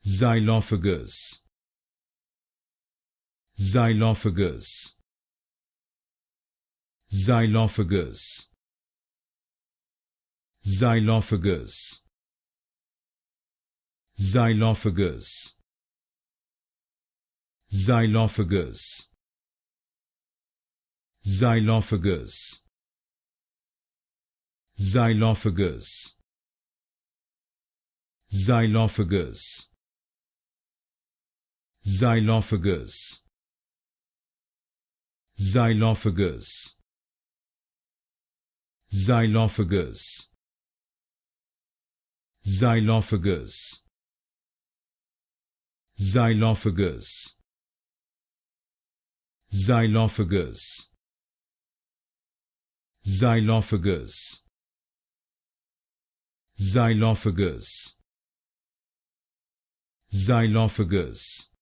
Xylophagous, Xylophagous, Xylophagous, Xylophagous, Xylophagous, Xylophagous, Xylophagous, Xylophagous, Xylophagous, Xylophagous, Xylophagous, Xylophagous, Xylophagous, Xylophagous, Xylophagous, Xylophagous, Xylophagous, Xylophagous,